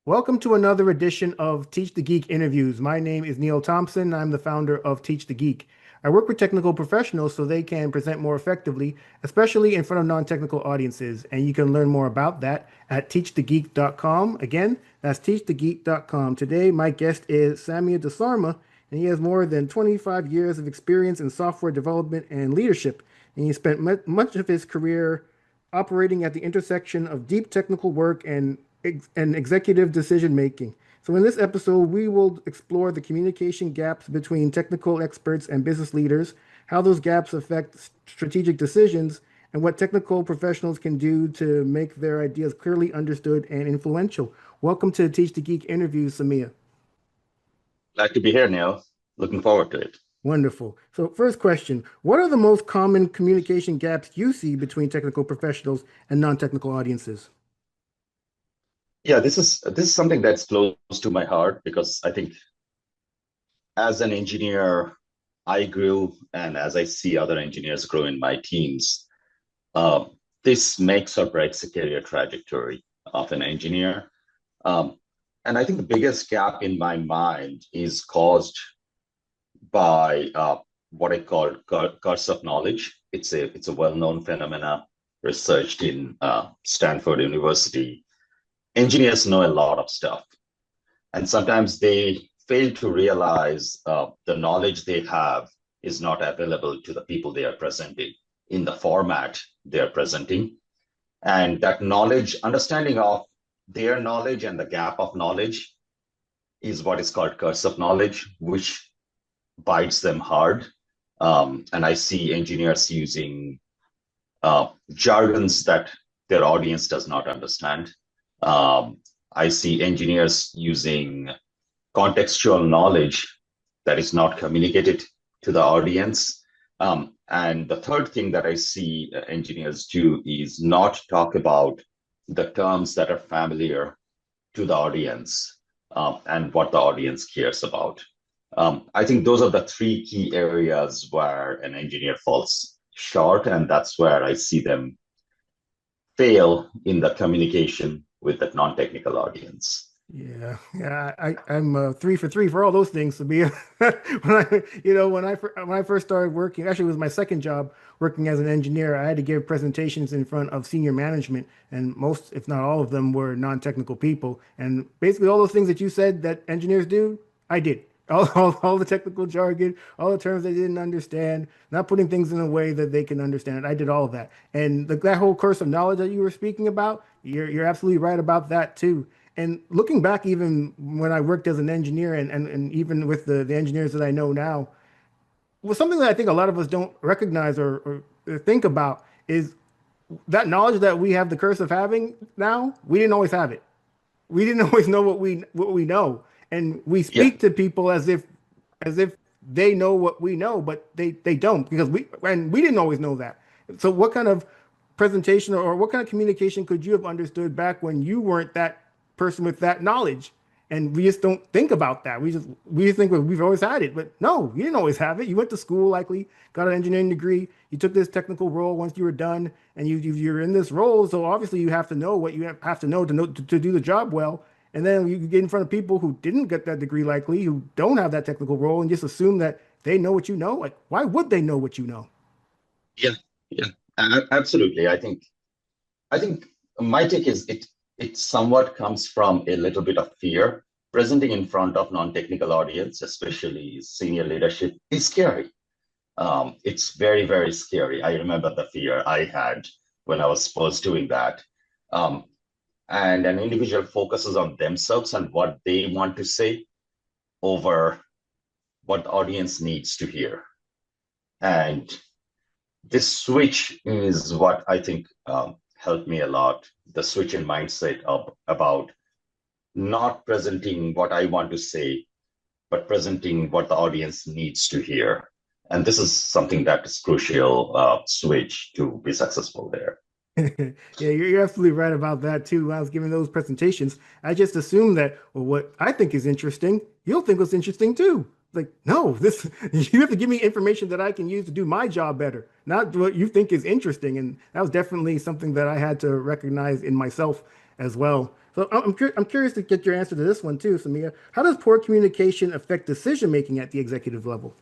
Welcome to another edition of Teach the Geek interviews. My name is Neil Thompson. I'm the founder of Teach the Geek. I work with technical professionals so they can present more effectively, especially in front of non-technical audiences. And you can learn more about that at teachthegeek.com. Again, that's teachthegeek.com. Today, my guest is Samya DasSarma, and he has more than 25 years of experience in software development and leadership. And he spent much of his career operating at the intersection of deep technical work and executive decision making. So, in this episode, we will explore the communication gaps between technical experts and business leaders, how those gaps affect strategic decisions, and what technical professionals can do to make their ideas clearly understood and influential. Welcome to Teach the Geek interview, Samia. Glad to be here, Neil. Looking forward to it. Wonderful. So, first question: what are the most common communication gaps you see between technical professionals and non-technical audiences? Yeah, this is something that's close to my heart because I think as an engineer, I grew, and as I see other engineers grow in my teams, uh, this makes or breaks the career trajectory of an engineer. Um, and I think the biggest gap in my mind is caused by what I call curse of knowledge. It's a well-known phenomena researched in Stanford University. Engineers know a lot of stuff, and sometimes they fail to realize the knowledge they have is not available to the people they are presenting in the format they are presenting. And that knowledge, understanding of their knowledge and the gap of knowledge is what is called curse of knowledge, which bites them hard. And I see engineers using jargons that their audience does not understand. Um, I see engineers using contextual knowledge that is not communicated to the audience. And the third thing that I see engineers do is not talk about the terms that are familiar to the audience and what the audience cares about. I think those are the three key areas where an engineer falls short, and that's where I see them fail in the communication with the non-technical audience. I'm three for three for all those things to be. When I first started working, actually, it was my second job working as an engineer. I had to give presentations in front of senior management, and most, if not all of them, were non-technical people. And basically, all those things that you said that engineers do, I did. All the technical jargon, all the terms they didn't understand, not putting things in a way that they can understand. I did all of that. And that whole curse of knowledge that you were speaking about, you're absolutely right about that too. And looking back, even when I worked as an engineer and even with the engineers that I know now, was something that I think a lot of us don't recognize or think about is that knowledge that we have the curse of having now, we didn't always have it. We didn't always know what we know. And we Yeah, speak to people as if they know what we know, but they don't because we didn't always know that. So what kind of presentation or what kind of communication could you have understood back when you weren't that person with that knowledge? And we just don't think about that. We just think, well, we've always had it, but no, you didn't always have it. You went to school, likely got an engineering degree. You took this technical role once you were done, and you're in this role. So obviously, you have to know what you have to know to do the job well. And then you get in front of people who didn't get that degree, likely, who don't have that technical role, and just assume that they know what you know. Like, why would they know what you know? yeah, yeah, absolutely. I think my take is it somewhat comes from a little bit of fear. Presenting in front of non-technical audience, especially senior leadership, is scary. It's very, very scary. I remember the fear I had when I was first doing that. Um, and an individual focuses on themselves and what they want to say over what the audience needs to hear. And this switch is what I think helped me a lot. The switch in mindset of about not presenting what I want to say, but presenting what the audience needs to hear. And this is something that is crucial switch to be successful there. Yeah, you're absolutely right about that too. When I was giving those presentations, I just assumed that, well, what I think is interesting, you'll think was interesting too. Like, no, this you have to give me information that I can use to do my job better, not what you think is interesting. And that was definitely something that I had to recognize in myself as well. So I'm curious to get your answer to this one too, Samia. How does poor communication affect decision making at the executive level?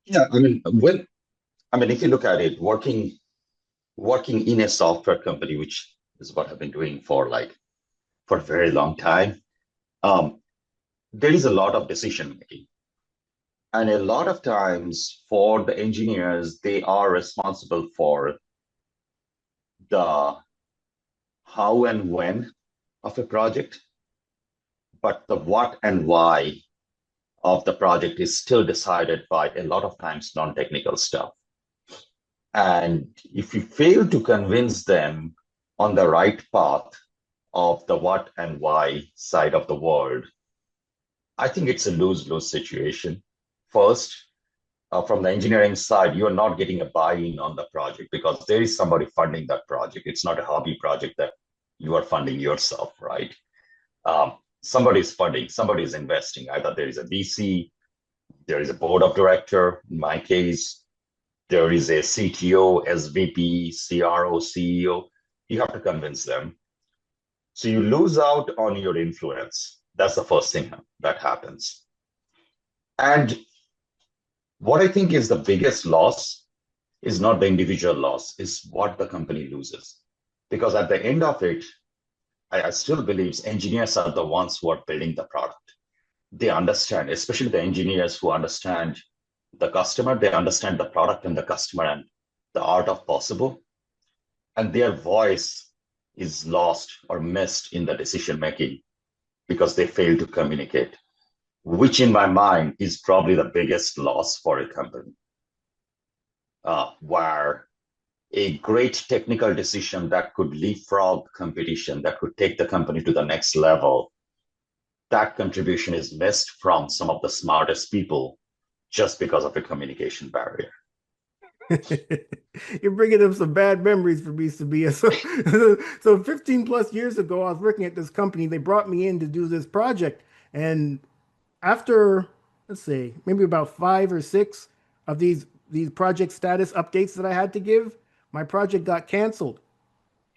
Yeah, if you look at it, working in a software company, which is what I've been doing for a very long time, um, there is a lot of decision making. And a lot of times for the engineers, they are responsible for the how and when of a project, but the what and why of the project is still decided by a lot of times non-technical stuff. And if you fail to convince them on the right path of the what and why side of the world, I think it's a lose-lose situation. First, from the engineering side, you're not getting a buy-in on the project because there is somebody funding that project. It's not a hobby project that you are funding yourself, right? Somebody is funding, somebody is investing. Either there is a VC, there is a board of director. In my case, there is a CTO, SVP, CRO, CEO. You have to convince them. So you lose out on your influence. That's the first thing that happens. And what I think is the biggest loss is not the individual loss, is what the company loses. Because at the end of it, I still believe engineers are the ones who are building the product. They understand, especially the engineers who understand the customer, they understand the product and the customer and the art of possible. And their voice is lost or missed in the decision making because they fail to communicate, which in my mind is probably the biggest loss for a company. Where a great technical decision that could leapfrog competition, that could take the company to the next level, that contribution is missed from some of the smartest people just because of a communication barrier. You're bringing up some bad memories for me, Sabia. So 15 plus years ago, I was working at this company. They brought me in to do this project. And after, let's say, maybe about five or six of these project status updates that I had to give, my project got canceled.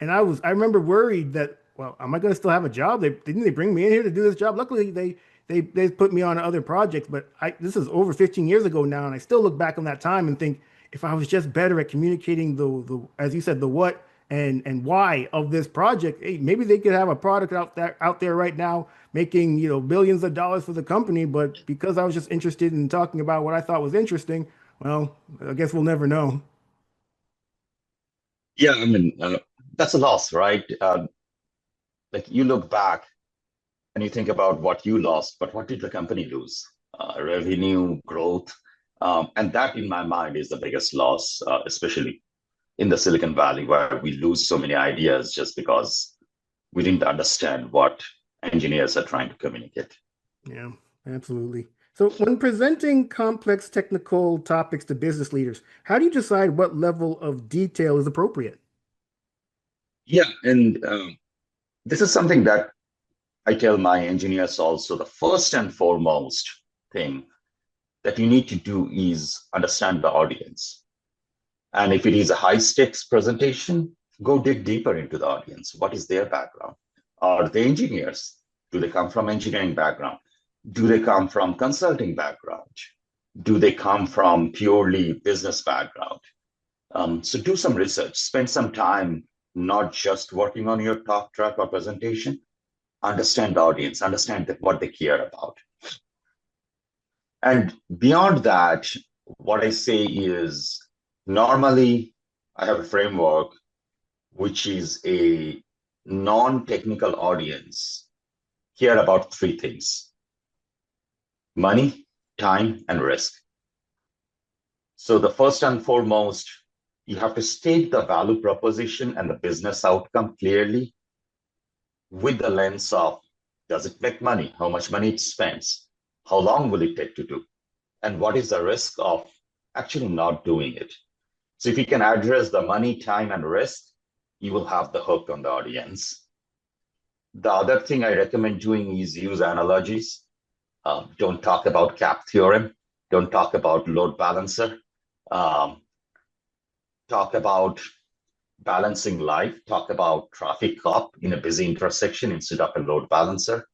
And I remember worried that, well, am I going to still have a job? Didn't they bring me in here to do this job? Luckily, they put me on other projects, but this is over 15 years ago now, and I still look back on that time and think if I was just better at communicating the as you said, the what and why of this project, hey, maybe they could have a product out there right now making, billions of dollars for the company, but because I was just interested in talking about what I thought was interesting, well, I guess we'll never know. Yeah, that's a loss, right? Like you look back and you think about what you lost, but what did the company lose? Revenue, growth. And that, in my mind, is the biggest loss, especially in the Silicon Valley, where we lose so many ideas just because we didn't understand what engineers are trying to communicate. Yeah, absolutely. So, when presenting complex technical topics to business leaders, how do you decide what level of detail is appropriate? Yeah, and this is something that I tell my engineers also. The first and foremost thing that you need to do is understand the audience. And if it is a high stakes presentation, go dig deeper into the audience. What is their background? Are they engineers? Do they come from engineering background? Do they come from consulting background? Do they come from purely business background? So do some research, spend some time not just working on your talk track or presentation, understand the audience, understand what they care about. And beyond that, what I say is normally I have a framework which is a non-technical audience care about three things: money, time, and risk. So the first and foremost, you have to state the value proposition and the business outcome clearly with the lens of, does it make money? How much money it spends? How long will it take to do? And what is the risk of actually not doing it? So if you can address the money, time, and risk, you will have the hook on the audience. The other thing I recommend doing is use analogies. Don't talk about cap theorem. Don't talk about load balancer. Um, Talk about balancing life. Talk about traffic cop in a busy intersection instead of a load balancer.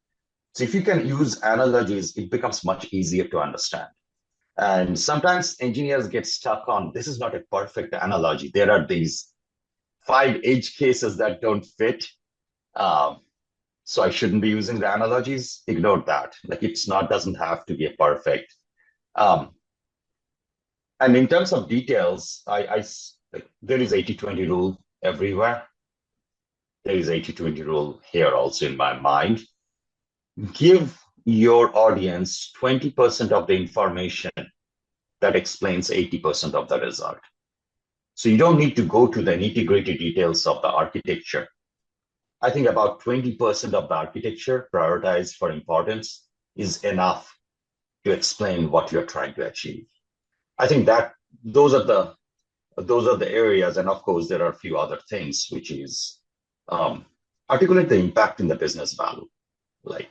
So if you can use analogies, it becomes much easier to understand. And sometimes engineers get stuck on this is not a perfect analogy. There are these 5 edge cases that don't fit. Um, so I shouldn't be using the analogies. Ignore that. Like it's not doesn't have to be a perfect. Um, and in terms of details, like, there is 80-20 rule everywhere. There is 80-20 rule here also in my mind. Give your audience 20% of the information that explains 80% of the result. So you don't need to go to the nitty-gritty details of the architecture. I think about 20% of the architecture prioritized for importance is enough to explain what you're trying to achieve. I think that those are the areas, and of course there are a few other things, which is articulate the impact in the business value. Like,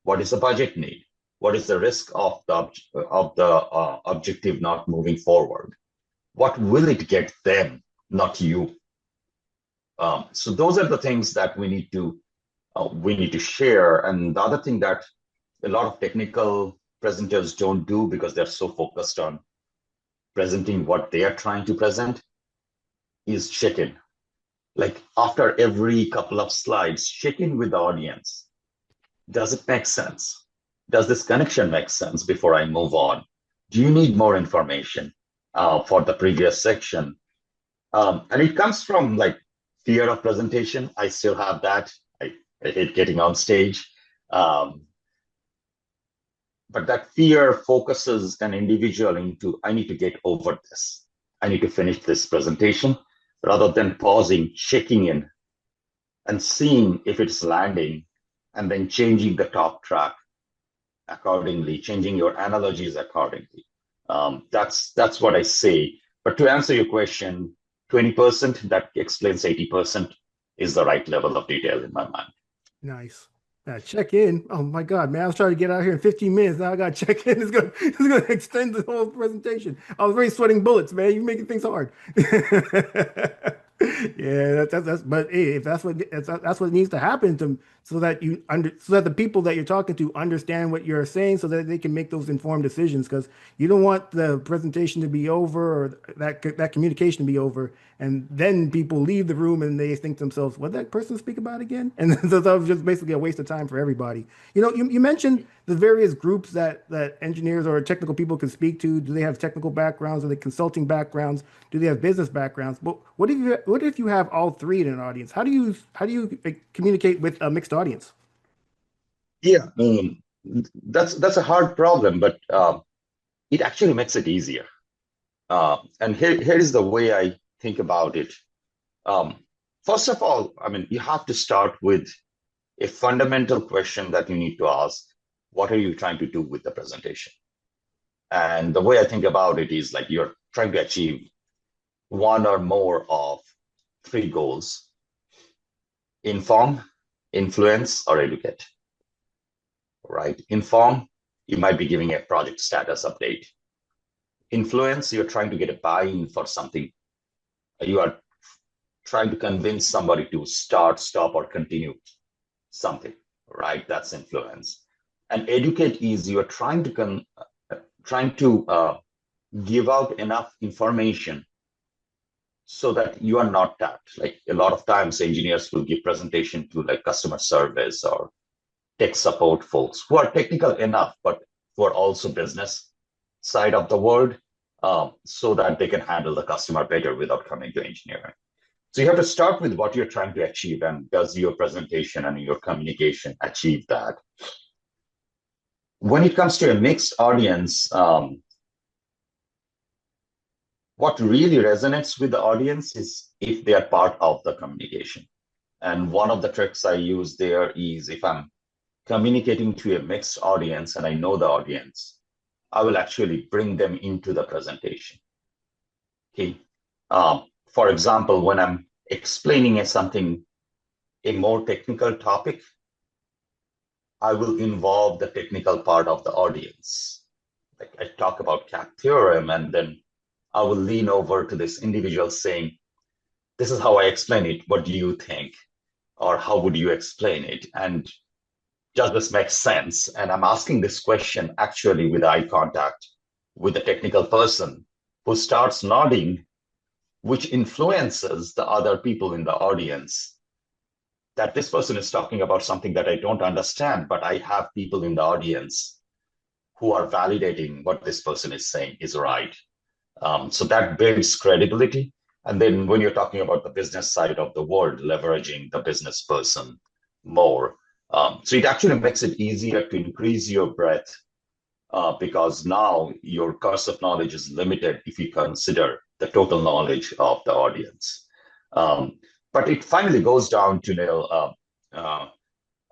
what is the budget need? What is the risk of the objective not moving forward? What will it get them, not you? So those are the things that we need to share. And the other thing that a lot of technical presenters don't do because they're so focused on presenting what they are trying to present is check in. Like after every couple of slides, check in with the audience. Does it make sense? Does this connection make sense before I move on? Do you need more information for the previous section? And it comes from like fear of presentation. I still have that. I hate getting on stage. But that fear focuses an individual into, I need to get over this. I need to finish this presentation rather than pausing, checking in and seeing if it's landing and then changing the talk track accordingly, changing your analogies accordingly. That's what I say. But to answer your question, 20% that explains 80% is the right level of detail in my mind. Nice. Check in. Oh my God, man. I was trying to get out here in 15 minutes. Now I got to check in. It's gonna extend the whole presentation. I was already sweating bullets, man. You're making things hard. Yeah, but hey, if that's what needs to happen to so that so that the people that you're talking to understand what you're saying so that they can make those informed decisions because you don't want the presentation to be over or that communication to be over and then people leave the room and they think to themselves, what did that person speak about again? And so that was just basically a waste of time for everybody. You mentioned the various groups that engineers or technical people can speak to. Do they have technical backgrounds? Are they consulting backgrounds? Do they have business backgrounds? But what if you have all three in an audience? How do you communicate with a mixed audience? Yeah, that's a hard problem, but it actually makes it easier. And here is the way I think about it. Um, First of all, I mean, you have to start with a fundamental question that you need to ask. What are you trying to do with the presentation? And the way I think about it is like you're trying to achieve one or more of three goals: inform, influence, or educate. Right? Inform, you might be giving a project status update. Influence, you're trying to get a buy-in for something. You are trying to convince somebody to start, stop, or continue something, right? That's influence. And educate is you're trying to give out enough information so that you are not tapped. Like a lot of times, engineers will give presentation to like customer service or tech support folks who are technical enough, but who are also business side of the world, so that they can handle the customer better without coming to engineering. So you have to start with what you're trying to achieve, and does your presentation and your communication achieve that? When it comes to a mixed audience, what really resonates with the audience is if they are part of the communication. And one of the tricks I use there is if I'm communicating to a mixed audience and I know the audience, I will actually bring them into the presentation. Okay. For example, when I'm explaining a more technical topic, I will involve the technical part of the audience. Like I talk about CAP theorem, and then I will lean over to this individual saying, this is how I explain it. What do you think? Or how would you explain it? And does this make sense? And I'm asking this question actually with eye contact with the technical person who starts nodding, which influences the other people in the audience that this person is talking about something that I don't understand, but I have people in the audience who are validating what this person is saying is right. So that builds credibility. And then when you're talking about the business side of the world, leveraging the business person more. So it actually makes it easier to increase your breadth because now your course of knowledge is limited if you consider the total knowledge of the audience. But it finally goes down to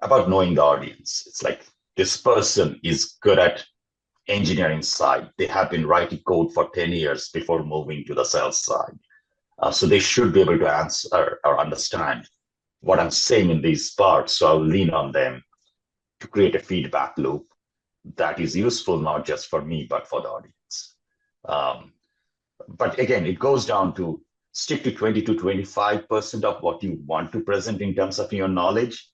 about knowing the audience. It's like this person is good at engineering side. They have been writing code for 10 years before moving to the sales side. So they should be able to answer or understand what I'm saying in these parts. So I'll lean on them to create a feedback loop that is useful not just for me, but for the audience. But again, it goes down to stick to 20 to 25% of what you want to present in terms of your knowledge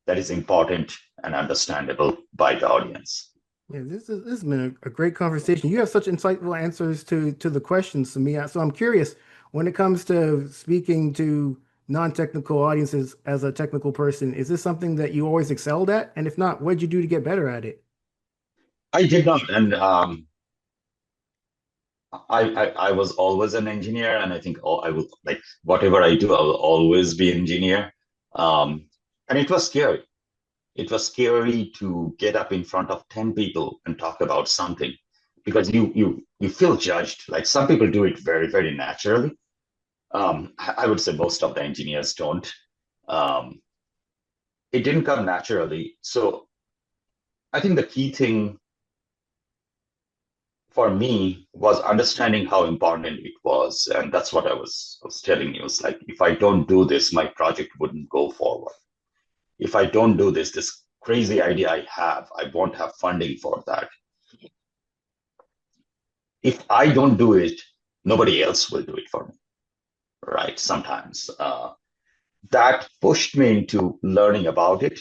that is important and understandable by the audience. Yeah, this has been a great conversation. You have such insightful answers to the questions to me. So I'm curious, when it comes to speaking to non-technical audiences as a technical person, is this something that you always excelled at? And if not, what did you do to get better at it? I did not, and I was always an engineer, and I think I will like whatever I do, I will always be engineer. And it was scary. It was scary to get up in front of 10 people and talk about something because you feel judged. Like some people do it very, very naturally. I would say most of the engineers don't. Um, it didn't come naturally. So I think the key thing for me was understanding how important it was. And that's what I was telling you. It's like, if I don't do this, my project wouldn't go forward. If I don't do this, this crazy idea I have, I won't have funding for that. If I don't do it, nobody else will do it for me, right? Sometimes that pushed me into learning about it.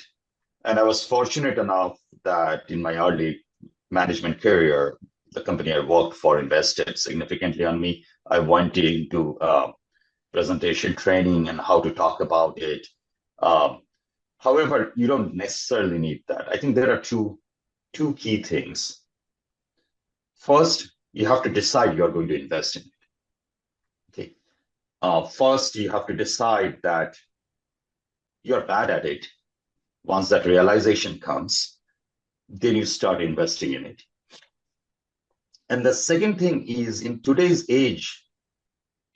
And I was fortunate enough that in my early management career, the company I worked for invested significantly on me. I went into presentation training and how to talk about it. Um, However, you don't necessarily need that. I think there are two key things. First, you have to decide you're going to invest in it. Okay. First, you have to decide that you're bad at it. Once that realization comes, then you start investing in it. And the second thing is in today's age,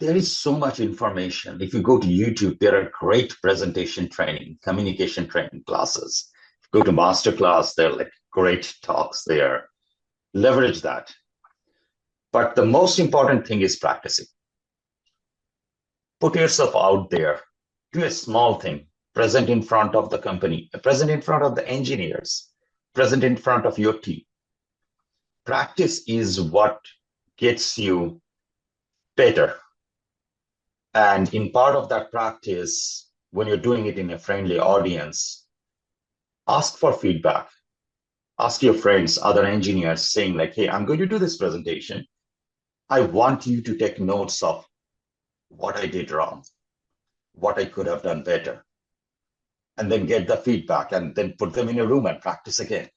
there is so much information. If you go to YouTube, there are great presentation training, communication training classes. If you go to masterclass, there are like great talks there. Leverage that. But the most important thing is practicing. Put yourself out there. Do a small thing. Present in front of the company, present in front of the engineers, present in front of your team. Practice is what gets you better. And in part of that practice, when you're doing it in a friendly audience, ask for feedback. Ask your friends, other engineers, saying like, hey, I'm going to do this presentation. I want you to take notes of what I did wrong, what I could have done better, and then get the feedback and then put them in a room and practice again.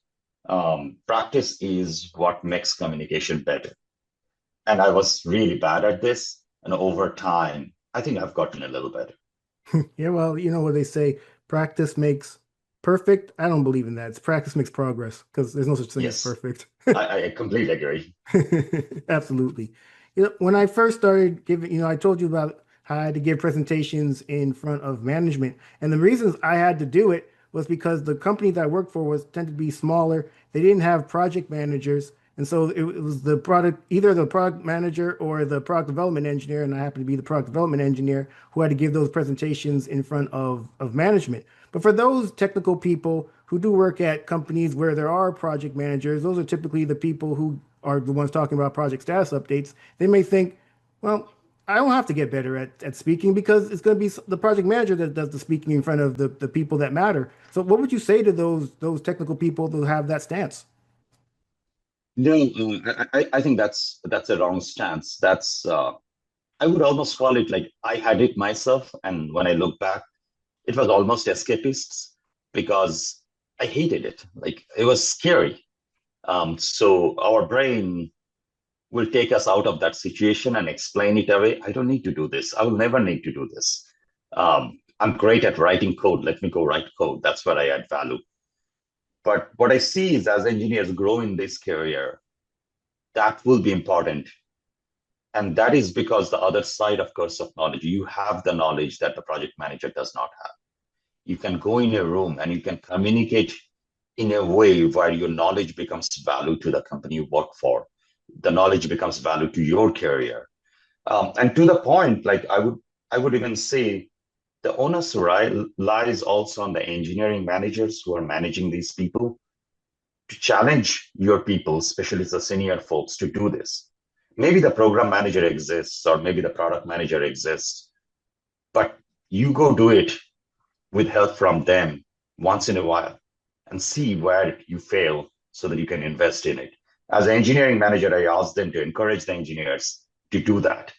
Practice is what makes communication better. And I was really bad at this. And over time, I think I've gotten a little better. Yeah, well, you know what they say, practice makes perfect. I don't believe in that. It's practice makes progress because there's no such thing as Yes, perfect. I completely agree. Absolutely. When I first started giving, I told you about how I had to give presentations in front of management. And the reasons I had to do it was because the company that I worked for was tended to be smaller. They didn't have project managers. And so it was the product, either the product manager or the product development engineer, and I happen to be the product development engineer who had to give those presentations in front of management. But for those technical people who do work at companies where there are project managers, those are typically the people who are the ones talking about project status updates. They may think, well, I don't have to get better at speaking because it's going to be the project manager that does the speaking in front of the people that matter. So what would you say to those technical people who have that stance? No, I think that's a wrong stance. That's I would almost call it like I had it myself, and when I look back, it was almost escapists because I hated it. Like it was scary. So our brain will take us out of that situation and explain it away. I don't need to do this. I will never need to do this. I'm great at writing code. Let me go write code. That's where I add value. But what I see is as engineers grow in this career, that will be important. And that is because the other side, of course, of knowledge, you have the knowledge that the project manager does not have. You can go in a room and you can communicate in a way where your knowledge becomes value to the company you work for. The knowledge becomes value to your career. And to the point, like I would even say the onus lies also on the engineering managers who are managing these people to challenge your people, especially the senior folks, to do this. Maybe the program manager exists, or maybe the product manager exists, but you go do it with help from them once in a while and see where you fail so that you can invest in it. As an engineering manager, I ask them to encourage the engineers to do that,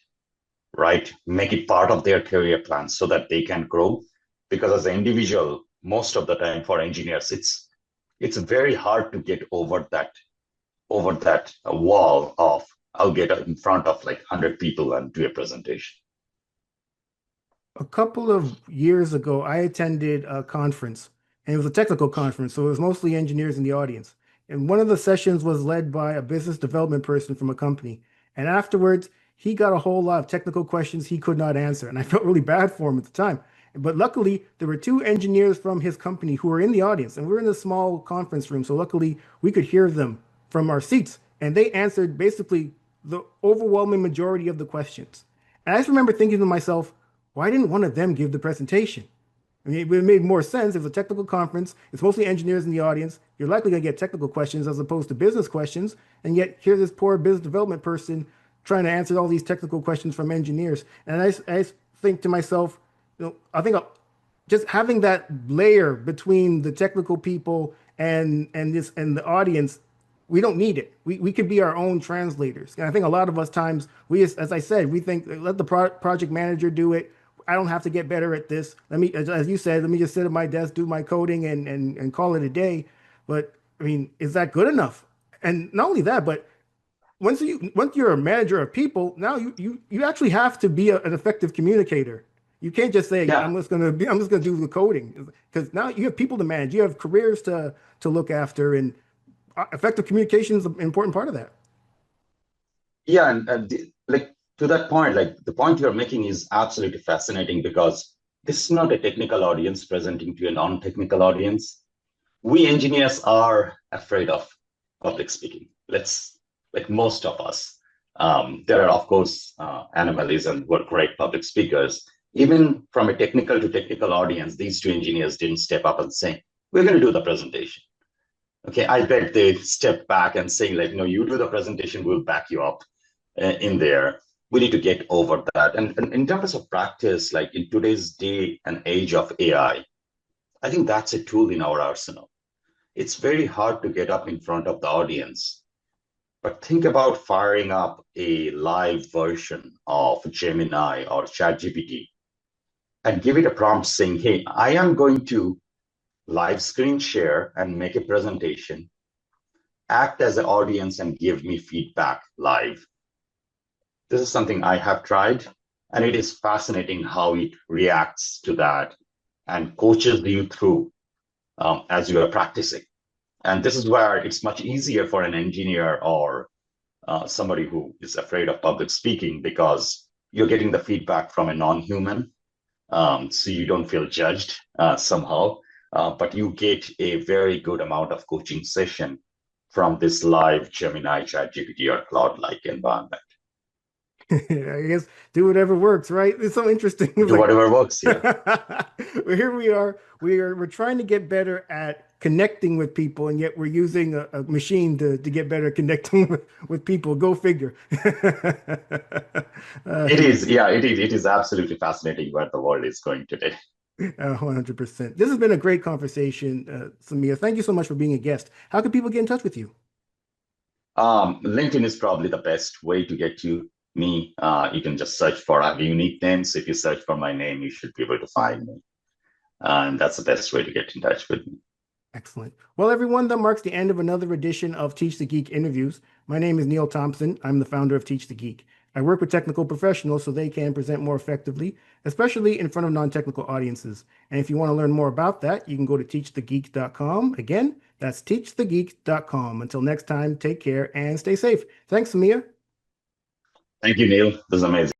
right? Make it part of their career plan so that they can grow. Because as an individual, most of the time for engineers, it's very hard to get over that wall of I'll get in front of like 100 people and do a presentation. A couple of years ago, I attended a conference, and it was a technical conference, so it was mostly engineers in the audience. And one of the sessions was led by a business development person from a company. And afterwards, he got a whole lot of technical questions he could not answer, and I felt really bad for him at the time. But luckily, there were two engineers from his company who were in the audience, and we were in a small conference room, so luckily we could hear them from our seats, and they answered basically the overwhelming majority of the questions. And I just remember thinking to myself, why didn't one of them give the presentation? I mean, it made more sense. It was a technical conference. It's mostly engineers in the audience. You're likely going to get technical questions as opposed to business questions. And yet, here's this poor business development person trying to answer all these technical questions from engineers. And I think to myself, I think just having that layer between the technical people and the audience, we don't need it. We could be our own translators. And I think a lot of us times as I said, we think let the project manager do it. I don't have to get better at this. Let me, as you said, let me just sit at my desk, do my coding, and call it a day. But I mean, is that good enough? And not only that, but once you're a manager of people, now you actually have to be an effective communicator. You can't just say Yeah, I'm just gonna do the coding because now you have people to manage. You have careers to look after, and effective communication is an important part of that. yeah, like to that point, like the point you're making is absolutely fascinating because this is not a technical audience presenting to a non-technical audience. We engineers are afraid of public speaking. Let's like most of us. There are of course anomalies and were great public speakers. Even from a technical to technical audience, these two engineers didn't step up and say, "We're going to do the presentation." Okay, I bet they step back and say, like, "No, you do the presentation. We'll back you up in there." We need to get over that. And in terms of practice, like in today's day and age of I think that's a tool in our arsenal. It's very hard to get up in front of the audience, but think about firing up a live version of Gemini or ChatGPT and give it a prompt saying, "Hey, I am going to live screen share and make a presentation, act as an audience and give me feedback live." This is something I have tried, and it is fascinating how it reacts to that and coaches you through as you are practicing. And this is where it's much easier for an engineer or somebody who is afraid of public speaking because you're getting the feedback from a non-human, so you don't feel judged somehow, but you get a very good amount of coaching session from this live Gemini, ChatGPT, or Cloud-like environment. I guess do whatever works, right? It's so interesting. It's Do like, whatever works. Yeah. well, here we are. We're trying to get better at connecting with people, and yet we're using a machine to get better at connecting with people. Go figure. It is. Yeah, it is. It is absolutely fascinating where the world is going today. 100%. This has been a great conversation, Samia. Thank you so much for being a guest. How can people get in touch with you? LinkedIn is probably the best way to get to me. You can just search for a unique name. So if you search for my name, you should be able to find me. And that's the best way to get in touch with me. Excellent. Well, everyone, that marks the end of another edition of Teach the Geek interviews. My name is Neil Thompson. I'm the founder of Teach the Geek. I work with technical professionals so they can present more effectively, especially in front of non-technical audiences. And if you want to learn more about that, you can go to teachthegeek.com. Again, that's teachthegeek.com. Until next time, take care and stay safe. Thanks, Samia. Thank you, Neil. This is amazing.